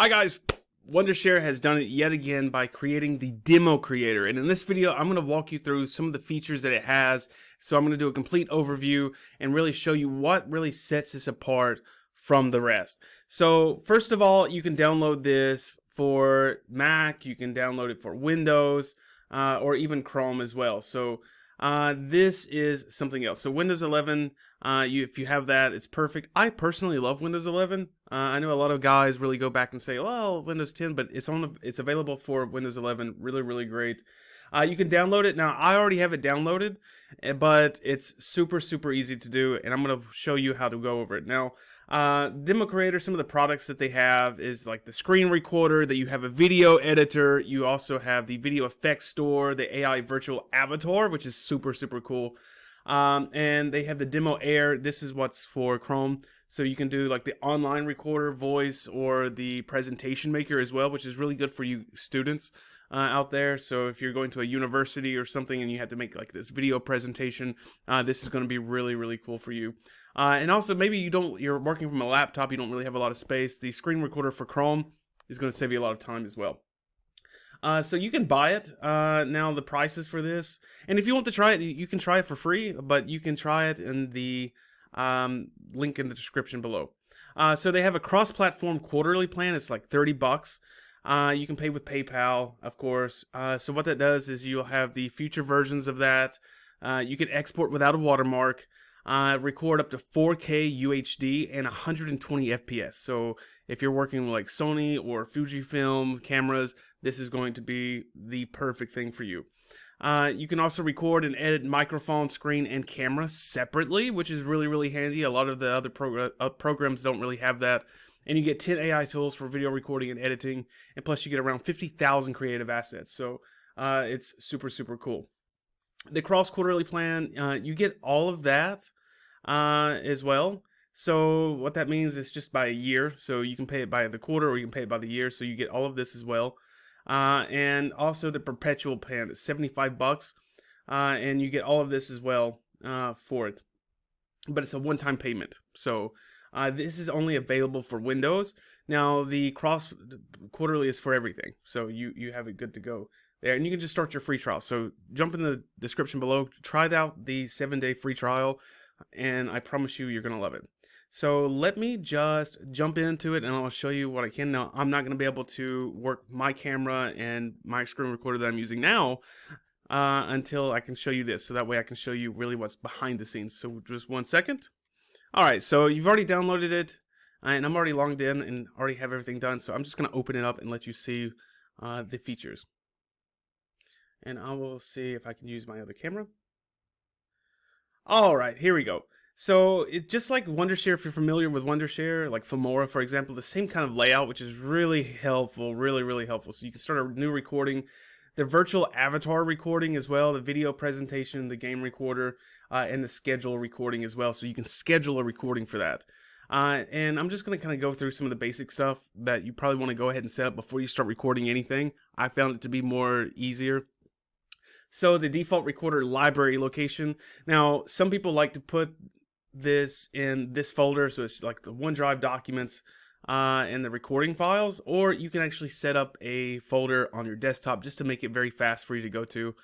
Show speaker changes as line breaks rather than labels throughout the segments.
Hi guys, Wondershare has done it yet again by creating the DemoCreator, and in this video I'm going to walk you through some of the features that it has. So I'm going to do a complete overview and really show you what really sets this apart from the rest. So first of all, you can download this for Mac, you can download it for Windows, or even Chrome as well. So this is something else. So Windows 11, if you have that, it's perfect. I personally love Windows 11. I know a lot of guys really go back and say, well, Windows 10, but it's available for Windows 11. Really, really great. You can download it. Now, I already have it downloaded, but it's super, super easy to do, and I'm going to show you how to go over it. Now, DemoCreator, some of the products that they have is like the screen recorder, that you have a video editor, you also have the video effects store, the AI virtual avatar, which is super, super cool. And they have the Demo Air. This is what's for Chrome. So you can do like the online recorder voice or the presentation maker as well, which is really good for you students out there. So if you're going to a university or something and you have to make like this video presentation, this is going to be really, really cool for you. And also maybe you're working from a laptop, you don't really have a lot of space. The screen recorder for Chrome is going to save you a lot of time as well. So you can buy it. Now the prices for this, and if you want to try it, you can try it for free, but you can try it in the link in the description below. So they have a cross-platform quarterly plan. It's like $30. You can pay with PayPal, of course. So what that does is you'll have the future versions of that. You can export without a watermark. Record up to 4K UHD and 120 FPS. So if you're working with like Sony or Fujifilm cameras, this is going to be the perfect thing for you. You can also record and edit microphone, screen, and camera separately, which is really, really handy. A lot of the other programs don't really have that. And you get 10 AI tools for video recording and editing, and plus you get around 50,000 creative assets. So it's super, super cool. The cross-quarterly plan, you get all of that as well. So what that means is just by a year. So you can pay it by the quarter or you can pay it by the year. So you get all of this as well. And also the perpetual plan is $75. And you get all of this as well for it. But it's a one-time payment. So this is only available for Windows. Now the cross quarterly is for everything. So you have it good to go there, and you can just start your free trial. So jump in the description below, try out the 7-day free trial, and I promise you're gonna love it. So let me just jump into it and I'll show you what I can. Now I'm not gonna be able to work my camera and my screen recorder that I'm using now until I can show you this, so that way I can show you really what's behind the scenes. So just 1 second. Alright, so you've already downloaded it, and I'm already logged in and already have everything done, so I'm just gonna open it up and let you see the features. And I will see if I can use my other camera. Alright, here we go. So it just like Wondershare, if you're familiar with Wondershare, like Filmora for example, the same kind of layout, which is really helpful, really, really helpful. So you can start a new recording, the virtual avatar recording as well, the video presentation, the game recorder, and the schedule recording as well. So you can schedule a recording for that. And I'm just going to kind of go through some of the basic stuff that you probably want to go ahead and set up before you start recording anything. I found it to be more easier. So the default recorder library location. Now, some people like to put this in this folder, so it's like the OneDrive documents and the recording files, or you can actually set up a folder on your desktop just to make it very fast for you to go to,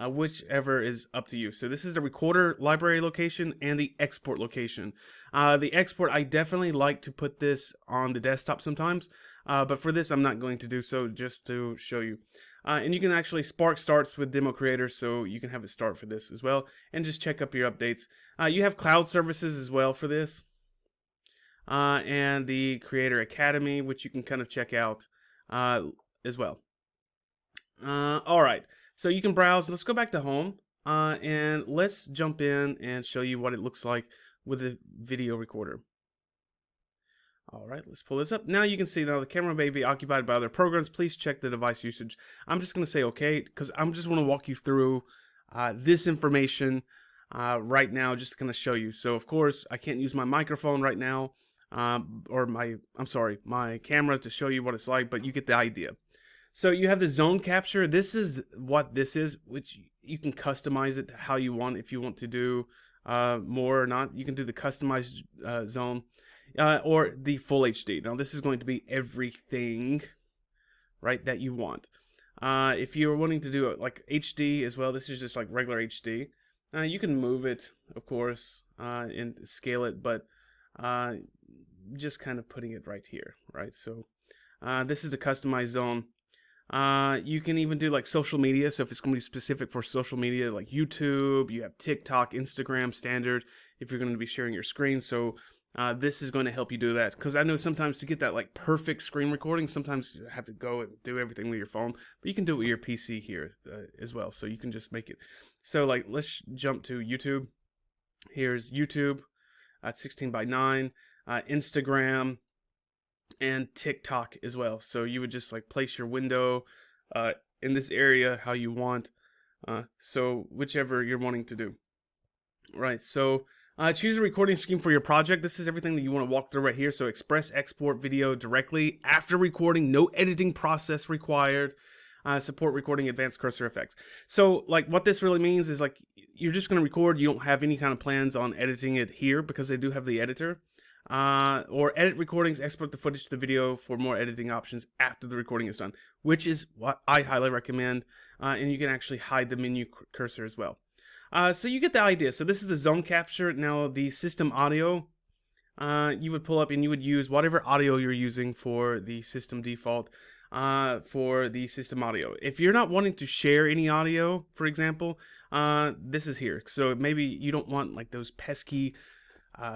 whichever is up to you. So this is the recorder library location and the export location. The export, I definitely like to put this on the desktop sometimes, but for this I'm not going to do so, just to show you. And you can actually spark starts with DemoCreator, so you can have it start for this as well, and just check up your updates. You have cloud services as well for this, and the Creator Academy, which you can kind of check out as well. Alright, so you can browse. Let's go back to home, and let's jump in and show you what it looks like with a video recorder. Alright, let's pull this up. Now you can see now the camera may be occupied by other programs. Please check the device usage. I'm just going to say okay, because I'm just want to walk you through this information right now, just to kind of show you. So of course, I can't use my microphone right now, or my camera to show you what it's like, but you get the idea. So you have the zone capture. This is what this is, which you can customize it to how you want. If you want to do more or not, you can do the customized zone. or the full HD. Now this is going to be everything, right, that you want. If you're wanting to do it like HD as well, this is just like regular HD. You can move it, of course, and scale it, but just kind of putting it right here, right? So this is the customized zone. You can even do like social media. So if it's going to be specific for social media, like YouTube, you have TikTok, Instagram standard, if you're going to be sharing your screen. So this is going to help you do that. Because I know sometimes to get that like perfect screen recording, sometimes you have to go and do everything with your phone, but you can do it with your PC here as well. So you can just make it. So like, let's jump to YouTube. Here's YouTube at 16:9, Instagram, and TikTok as well. So you would just like place your window in this area how you want. So whichever you're wanting to do. Right, so choose a recording scheme for your project. This is everything that you want to walk through right here. So express, export video directly after recording, no editing process required. Support recording advanced cursor effects. So like what this really means is like you're just going to record. You don't have any kind of plans on editing it here because they do have the editor. Or edit recordings, export the footage to the video for more editing options after the recording is done, which is what I highly recommend. And you can actually hide the menu cursor as well. So you get the idea. So this is the zone capture. Now the system audio, you would pull up and you would use whatever audio you're using for the system default for the system audio. If you're not wanting to share any audio, for example, this is here. So maybe you don't want like those pesky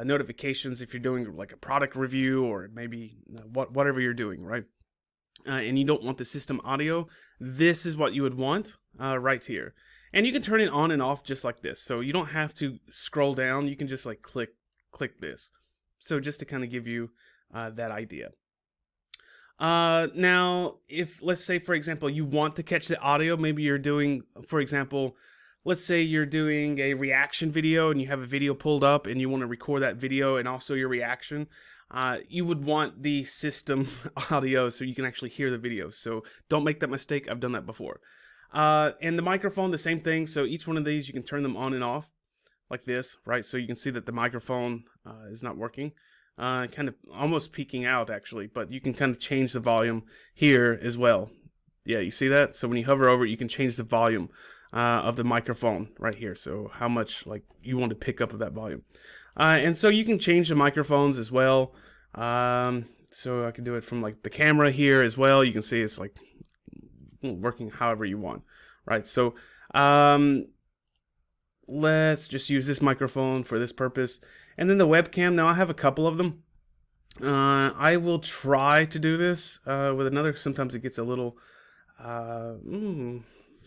notifications if you're doing like a product review or maybe whatever you're doing, right? And you don't want the system audio. This is what you would want right here. And you can turn it on and off just like this. So you don't have to scroll down. You can just like click this. So just to kind of give you that idea. Now, if let's say, for example, you want to catch the audio, maybe you're doing, for example, let's say you're doing a reaction video and you have a video pulled up and you want to record that video and also your reaction. You would want the system audio so you can actually hear the video. So don't make that mistake. I've done that before. And the microphone, the same thing. So each one of these, you can turn them on and off like this, right? So you can see that the microphone is not working. Kind of almost peaking out actually, but you can kind of change the volume here as well. Yeah, you see that? So when you hover over it, you can change the volume of the microphone right here. So how much like you want to pick up of that volume. And so you can change the microphones as well. So I can do it from like the camera here as well. You can see it's like working however you want, right? So let's just use this microphone for this purpose. And then the webcam, now I have a couple of them. I will try to do this with another. Sometimes it gets a little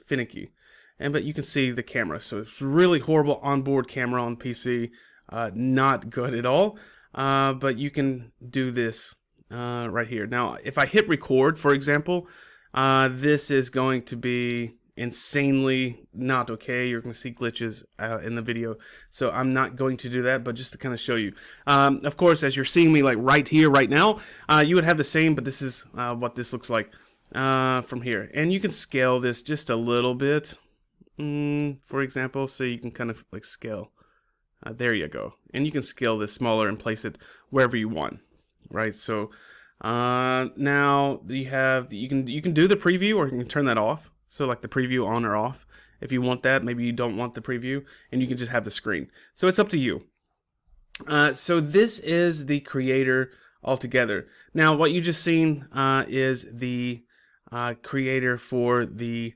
finicky. But you can see the camera. So it's really horrible onboard camera on PC. Not good at all. But you can do this right here. Now, if I hit record, for example, this is going to be insanely not okay. You're going to see glitches in the video. So I'm not going to do that, but just to kind of show you. Of course, as you're seeing me like right here, right now, you would have the same, but this is what this looks like from here. And you can scale this just a little bit, for example, so you can kind of like scale. There you go. And you can scale this smaller and place it wherever you want, right? So now you have you can do the preview, or you can turn that off. So like the preview on or off. If you want that, maybe you don't want the preview, and you can just have the screen. So it's up to you. So this is the creator altogether. Now what you just seen is the creator for the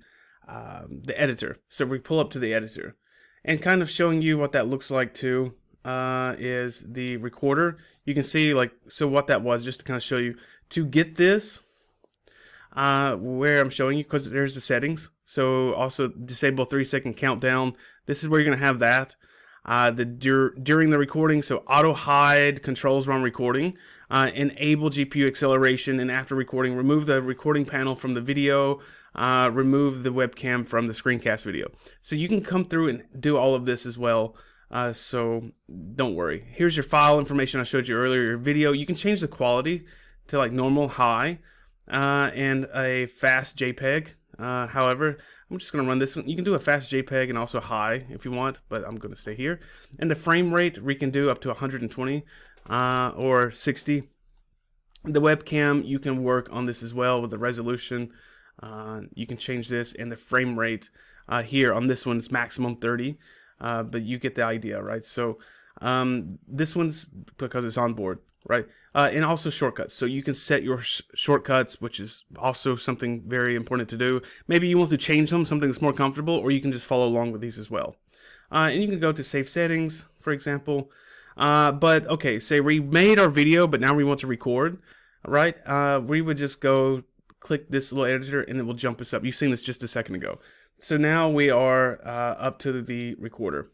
editor. So we pull up to the editor, and kind of showing you what that looks like too is the recorder. You can see like, so what that was, just to kind of show you, to get this where I'm showing you, because there's the settings. So also disable 3-second countdown. This is where you're going to have that. During the recording, so auto hide controls while recording, enable GPU acceleration, and after recording, remove the recording panel from the video, remove the webcam from the screencast video. So you can come through and do all of this as well. So don't worry. Here's your file information I showed you earlier. Your video, you can change the quality to like normal, high, and a fast JPEG. However, I'm just going to run this one. You can do a fast JPEG and also high if you want, but I'm going to stay here. And the frame rate we can do up to 120 or 60. The webcam, you can work on this as well with the resolution. You can change this, and the frame rate here on this one is maximum 30, but you get the idea, right? So this one's because it's on board, right? And also shortcuts. So you can set your shortcuts, which is also something very important to do. Maybe you want to change them, something that's more comfortable, or you can just follow along with these as well. And you can go to save settings, for example. But okay, say we made our video, but now we want to record, right? We would just go click this little editor, and it will jump us up. You've seen this just a second ago. So now we are up to the recorder.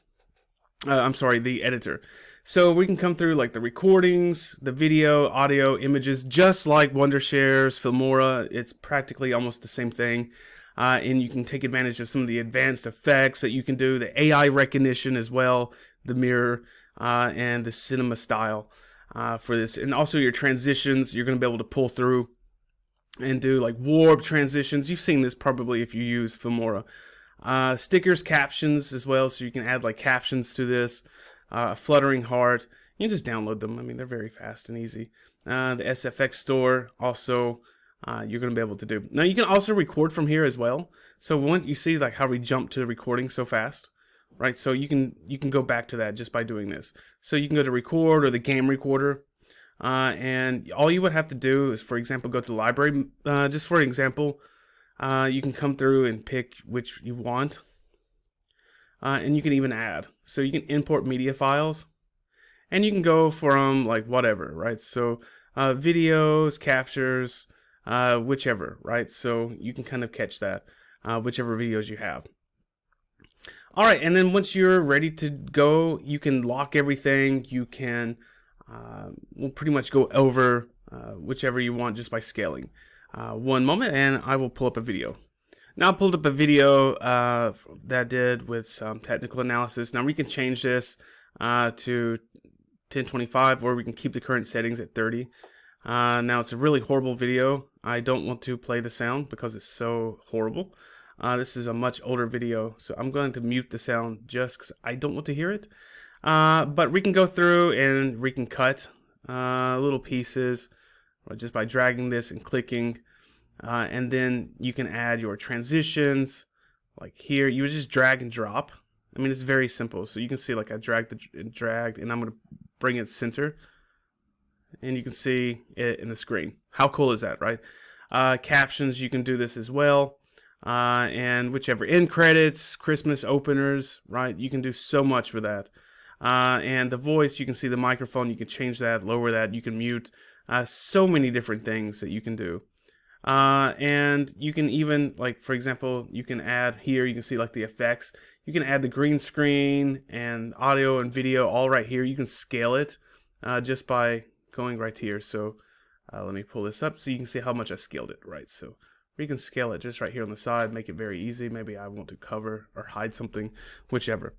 I'm sorry, the editor. So we can come through like the recordings, the video, audio, images, just like Wondershare's Filmora. It's practically almost the same thing. And you can take advantage of some of the advanced effects that you can do, the AI recognition as well, the mirror, and the cinema style for this. And also your transitions, you're going to be able to pull through and do like warp transitions. You've seen this probably if you use Filmora. Stickers, captions as well, so you can add like captions to this. A fluttering heart. You can just download them. I mean, they're very fast and easy. The SFX store also you're going to be able to do. Now you can also record from here as well. So once you see like how we jump to recording so fast, right? So you can go back to that just by doing this. So you can go to record or the game recorder, and all you would have to do is, for example, go to the library. Just for example, you can come through and pick which you want. And you can even add. So you can import media files, and you can go from like whatever, right? So videos, captures, whichever, right? So you can kind of catch that, whichever videos you have. All right, and then once you're ready to go, you can lock everything. You can, we'll pretty much go over whichever you want just by scaling. One moment, and I will pull up a video. Now I pulled up a video that I did with some technical analysis. Now we can change this to 1025, or we can keep the current settings at 30. Now it's a really horrible video. I don't want to play the sound because it's so horrible. This is a much older video, so I'm going to mute the sound just because I don't want to hear it. But we can go through and we can cut little pieces just by dragging this and clicking. And then you can add your transitions, like here. You would just drag and drop. I mean, it's very simple. So you can see like I dragged and I'm going to bring it center. And you can see it in the screen. How cool is that, right? Captions, you can do this as well. And whichever end credits, Christmas openers, right? You can do so much with that. And the voice, you can see the microphone. You can change that, lower that. You can mute. So many different things that you can do. And you can even, like, for example, you can add here, you can see like the effects. You can add the green screen and audio and video all right here. You can scale it just by going right here. So let me pull this up so you can see how much I scaled it, right? So we can scale it just right here on the side, make it very easy. Maybe I want to cover or hide something, whichever.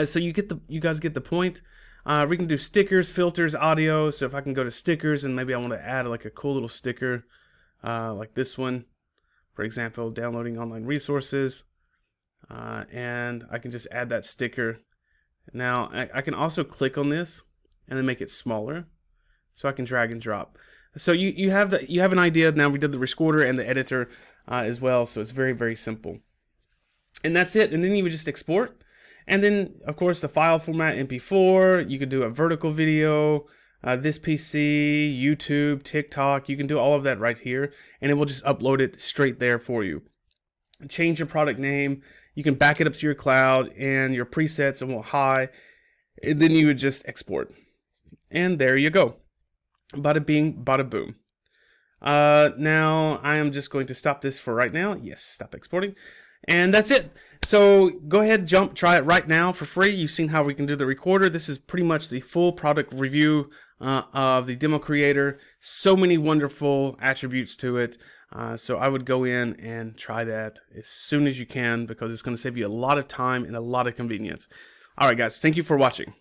So you guys get the point. We can do stickers, filters, audio. So if I can go to stickers and maybe I want to add like a cool little sticker, like this one, for example, downloading online resources, and I can just add that sticker. Now I can also click on this and then make it smaller, so I can drag and drop. So you have an idea. Now we did the recorder and the editor as well, so it's very, very simple. And that's it. And then you would just export, and then of course the file format MP4. You could do a vertical video. This PC, YouTube, TikTok, you can do all of that right here, and it will just upload it straight there for you. Change your product name. You can back it up to your cloud and your presets and high, and then you would just export. And there you go. Bada bing, bada boom. Now I am just going to stop this for right now. Yes, stop exporting. And that's it. So go ahead, try it right now for free. You've seen how we can do the recorder. This is pretty much the full product review of the DemoCreator. So many wonderful attributes to it. So I would go in and try that as soon as you can, because it's going to save you a lot of time and a lot of convenience. All right, guys, thank you for watching.